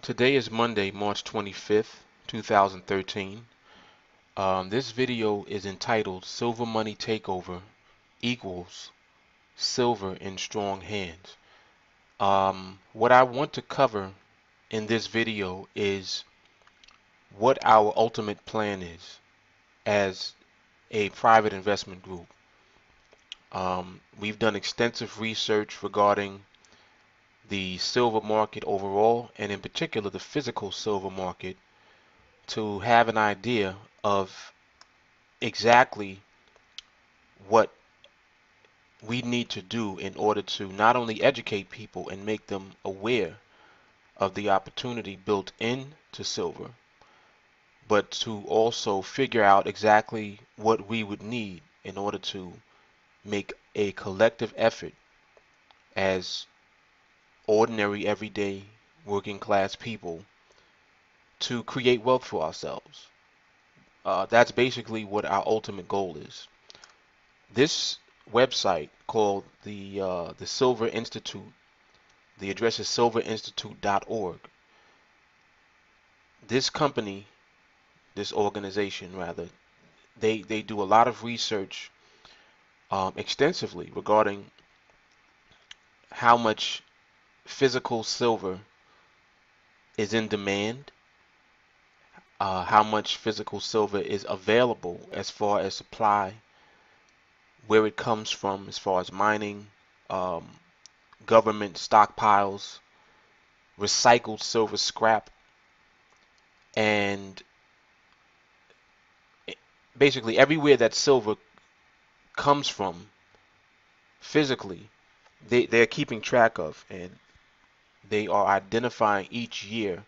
Today is Monday, March 25th, 2013. This video is entitled Silver Money Takeover equals Silver in Strong Hands. What I want to cover in this video is what our ultimate plan is as a private investment group. We've done extensive research regarding the silver market overall, and in particular the physical silver market, to have an idea of exactly what we need to do in order to not only educate people and make them aware of the opportunity built into silver, but to also figure out exactly what we would need in order to make a collective effort as ordinary, everyday, working class people to create wealth for ourselves. That's basically what our ultimate goal is. This website called the Silver Institute. The address is silverinstitute.org. This company, this organization rather, they do a lot of research extensively regarding how much physical silver is in demand, how much physical silver is available as far as supply, where it comes from as far as mining, um, government stockpiles, recycled silver scrap, and basically everywhere that silver comes from physically, they're keeping track of, and they are identifying each year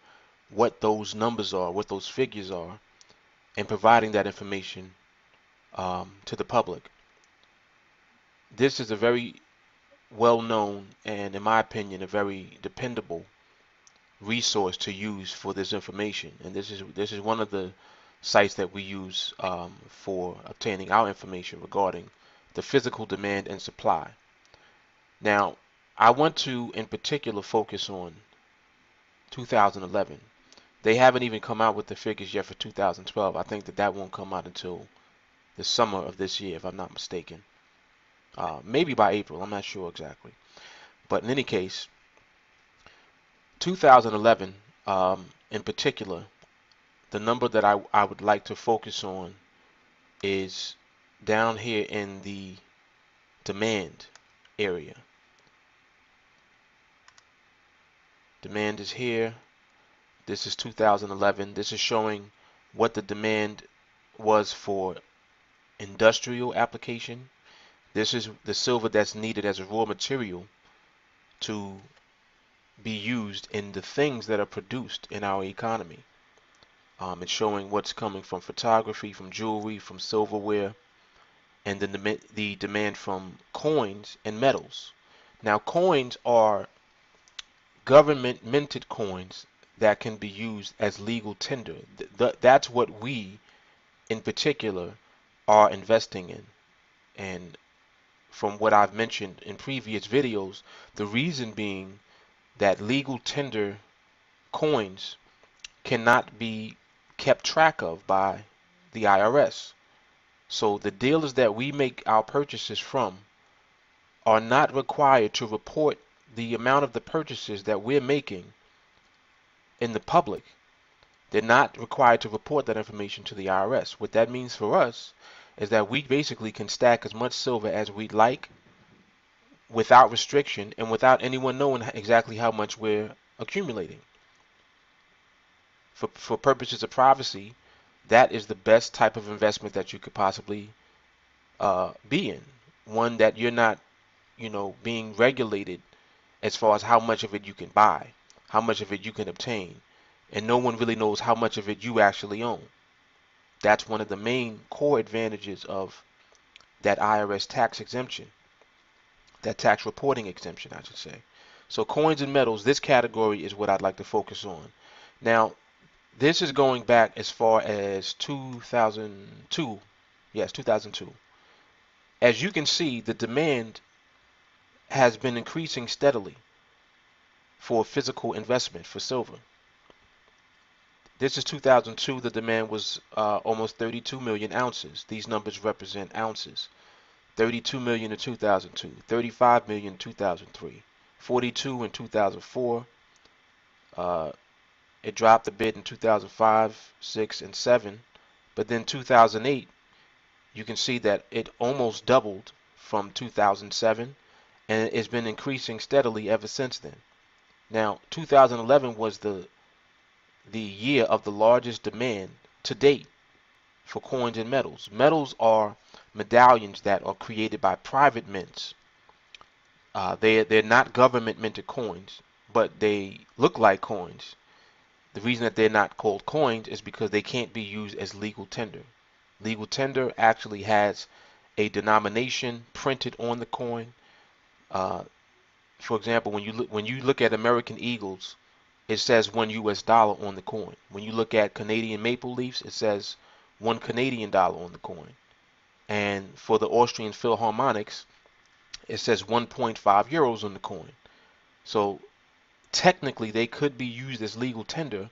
what those numbers are, what those figures are, and providing that information to the public. This is a very well known and, in my opinion, a very dependable resource to use for this information. And this is one of the sites that we use for obtaining our information regarding the physical demand and supply. Now, I want to in particular focus on 2011. They haven't even come out with the figures yet for 2012. I think that won't come out until the summer of this year, if I'm not mistaken. Maybe by April, I'm not sure exactly. But in any case, 2011 in particular, the number that I would like to focus on is down here in the demand area. Demand is here. This is 2011. This is showing what the demand was for industrial application. This is the silver that's needed as a raw material to be used in the things that are produced in our economy. It's showing what's coming from photography, from jewelry, from silverware, and then the demand from coins and metals. Now, coins are government minted coins that can be used as legal tender. That's what we, in particular, are investing in. And from what I've mentioned in previous videos, the reason being that legal tender coins cannot be kept track of by the IRS. So the dealers that we make our purchases from are not required to report the amount of the purchases that we're making in the public. They're not required to report that information to the IRS. What that means for us is that we basically can stack as much silver as we'd like without restriction and without anyone knowing exactly how much we're accumulating. For purposes of privacy, that is the best type of investment that you could possibly be in. One that you're not, being regulated as far as how much of it you can buy, how much of it you can obtain, and no one really knows how much of it you actually own. That's one of the main core advantages of that IRS tax exemption, that tax reporting exemption, I should say. So coins and metals, this category is what I'd like to focus on. Now, this is going back as far as 2002. Yes, 2002. As you can see, the demand has been increasing steadily for physical investment for silver. This is 2002. The demand was almost 32 million ounces. These numbers represent ounces. 32 million in 2002, 35 million in 2003, 42 in 2004. Uh, it dropped a bit in 2005, 6, and 7. But then 2008, you can see that it almost doubled from 2007, and it's been increasing steadily ever since then. Now, 2011 was the year of the largest demand to date for coins and metals. Metals are medallions that are created by private mints. They're not government minted coins, but they look like coins. The reason that they're not called coins is because they can't be used as legal tender. Legal tender actually has a denomination printed on the coin. Uh, for example, when you look at American Eagles, it says $1 on the coin. When you look at Canadian maple leafs, it says $1 on the coin. And for the Austrian Philharmonics, it says 1.5 euros on the coin. So technically, they could be used as legal tender,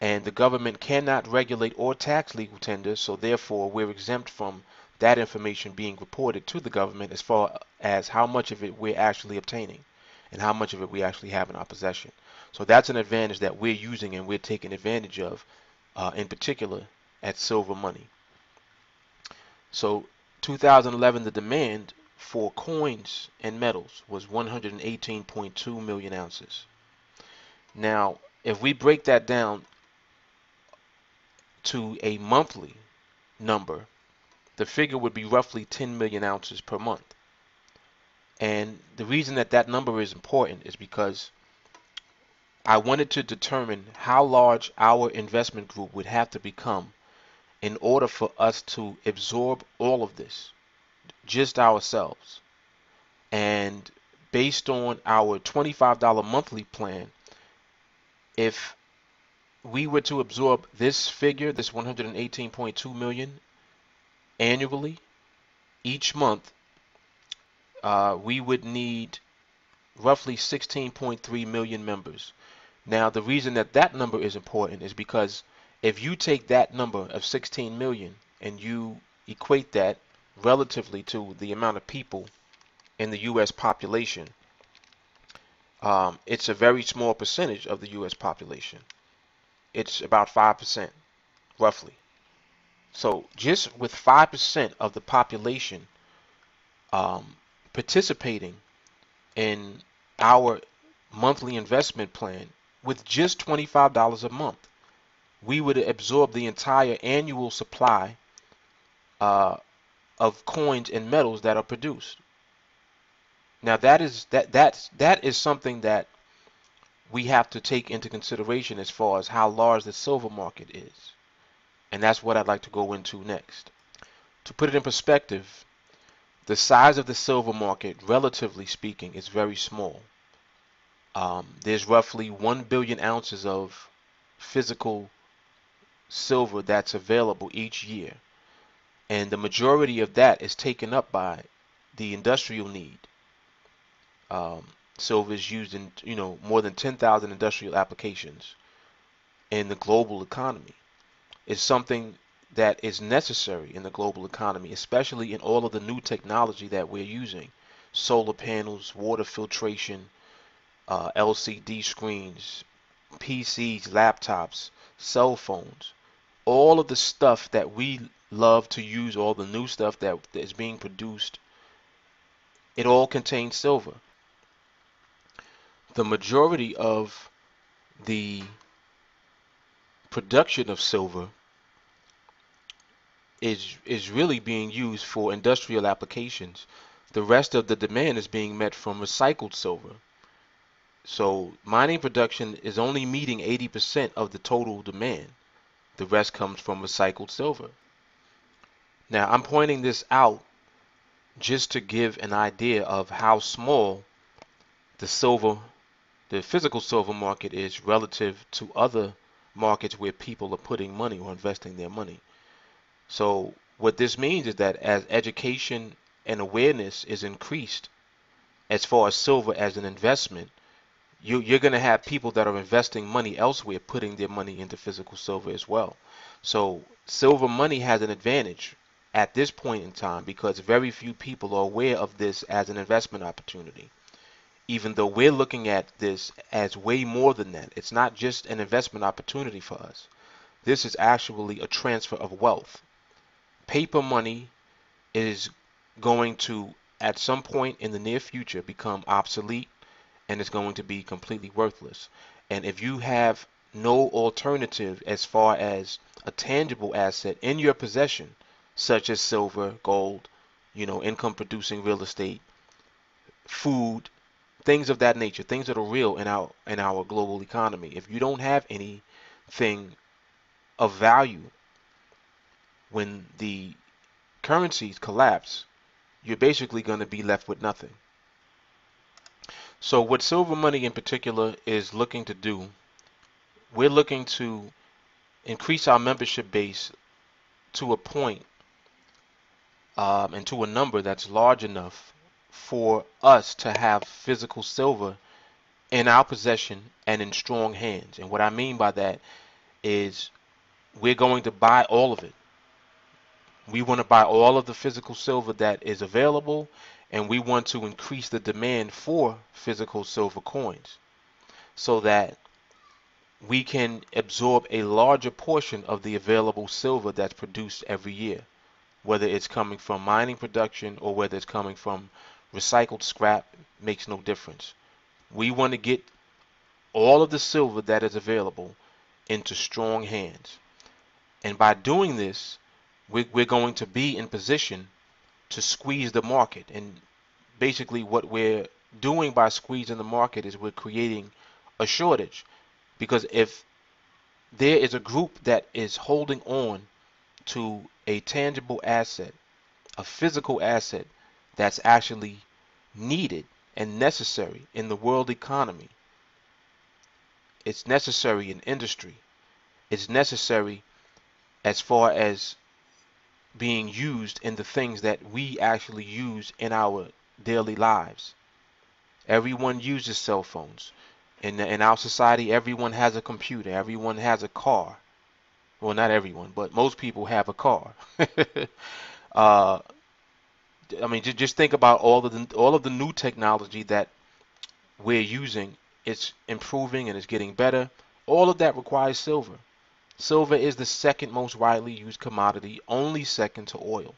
and the government cannot regulate or tax legal tender, so therefore we're exempt from that information being reported to the government as far as how much of it we're actually obtaining and how much of it we actually have in our possession. So that's an advantage that we're using and we're taking advantage of, in particular at Silver Money. So 2011, the demand for coins and metals was 118.2 million ounces. Now, if we break that down to a monthly number, the figure would be roughly 10 million ounces per month. And the reason that that number is important is because I wanted to determine how large our investment group would have to become in order for us to absorb all of this, just ourselves. And based on our $25 monthly plan, if we were to absorb this figure, this 118.2 million annually, each month, we would need roughly 16.3 million members. Now, the reason that that number is important is because if you take that number of 16 million and you equate that relatively to the amount of people in the U.S. population, it's a very small percentage of the U.S. population. It's about 5%, roughly. So just with 5% of the population participating in our monthly investment plan with just $25 a month, we would absorb the entire annual supply of coins and metals that are produced. Now that is something that we have to take into consideration as far as how large the silver market is. And that's what I'd like to go into next. To put it in perspective, the size of the silver market, relatively speaking, is very small. There's roughly 1 billion ounces of physical silver that's available each year. And the majority of that is taken up by the industrial need. Silver is used in, more than 10,000 industrial applications in the global economy. It's something that is necessary in the global economy, especially in all of the new technology that we're using. Solar panels, water filtration, LCD screens, PCs, laptops, cell phones, all of the stuff that we love to use, all the new stuff that is being produced, it all contains silver. The majority of the production of silver is really being used for industrial applications. The rest of the demand is being met from recycled silver. So mining production is only meeting 80% of the total demand. The rest comes from recycled silver. Now, I'm pointing this out just to give an idea of how small the physical silver market is relative to other markets where people are putting money or investing their money. So what this means is that as education and awareness is increased as far as silver as an investment, you're going to have people that are investing money elsewhere, putting their money into physical silver as well. So silver money has an advantage at this point in time because very few people are aware of this as an investment opportunity. Even though we're looking at this as way more than that, it's not just an investment opportunity for us. This is actually a transfer of wealth. Paper money is going to, at some point in the near future, become obsolete and it's going to be completely worthless. And if you have no alternative as far as a tangible asset in your possession, such as silver, gold, income producing real estate, food, things of that nature, things that are real in our global economy. If you don't have anything of value when the currencies collapse, you're basically going to be left with nothing. So what silver money in particular is looking to do, we're looking to increase our membership base to a point and to a number that's large enough for us to have physical silver in our possession and in strong hands. And what I mean by that is we're going to buy all of it. We want to buy all of the physical silver that is available, and we want to increase the demand for physical silver coins so that we can absorb a larger portion of the available silver that's produced every year, whether it's coming from mining production or whether it's coming from recycled scrap, makes no difference. We want to get all of the silver that is available into strong hands. And by doing this, we're going to be in position to squeeze the market. And basically what we're doing by squeezing the market is we're creating a shortage. Because if there is a group that is holding on to a tangible asset, a physical asset that's actually needed and necessary in the world economy, it's necessary in industry, it's necessary as far as being used in the things that we actually use in our daily lives. Everyone uses cell phones. In our society, everyone has a computer. Everyone has a car. Well, not everyone, but most people have a car. uh, I mean, just think about all of the new technology that we're using. It's improving and it's getting better. All of that requires silver. Silver is the second most widely used commodity, only second to oil.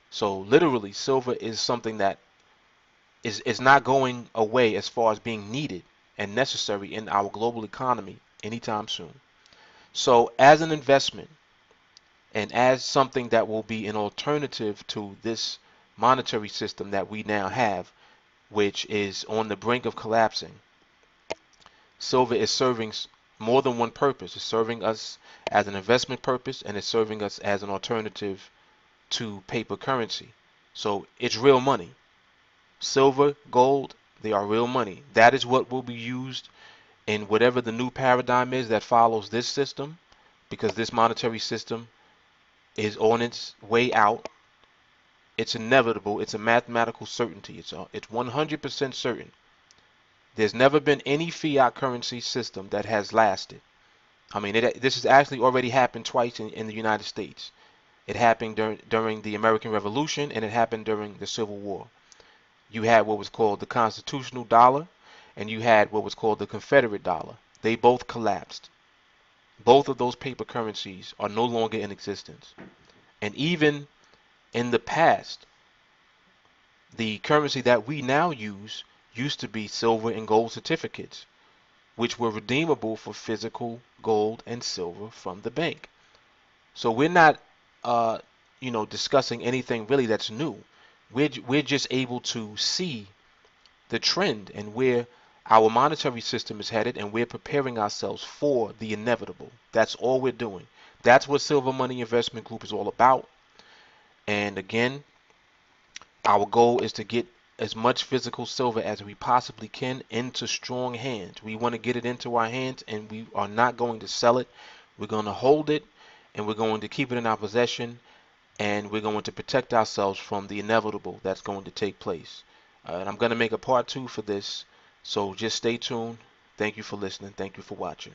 So literally, silver is something that is not going away as far as being needed and necessary in our global economy anytime soon. So as an investment and as something that will be an alternative to this monetary system that we now have, which is on the brink of collapsing, silver is serving more than one purpose. It's serving us as an investment purpose and it's serving us as an alternative to paper currency. So it's real money. Silver, gold, they are real money. That is what will be used in whatever the new paradigm is that follows this system, because this monetary system is on its way out. It's inevitable. It's a mathematical certainty. It's 100% certain. There's never been any fiat currency system that has lasted. I mean, this has actually already happened twice in the United States. It happened during the American Revolution and it happened during the Civil War. You had what was called the constitutional dollar and you had what was called the Confederate dollar. They both collapsed. Both of those paper currencies are no longer in existence. And even in the past, the currency that we now use used to be silver and gold certificates, which were redeemable for physical gold and silver from the bank. So we're not, discussing anything really that's new. We're just able to see the trend and where our monetary system is headed, and we're preparing ourselves for the inevitable. That's all we're doing. That's what Silver Money Investment Group is all about. And again, our goal is to get as much physical silver as we possibly can into strong hands. We want to get it into our hands, and we are not going to sell it. We're going to hold it, and we're going to keep it in our possession, and we're going to protect ourselves from the inevitable that's going to take place. And I'm going to make a part 2 for this So just stay tuned. Thank you for listening. Thank you for watching.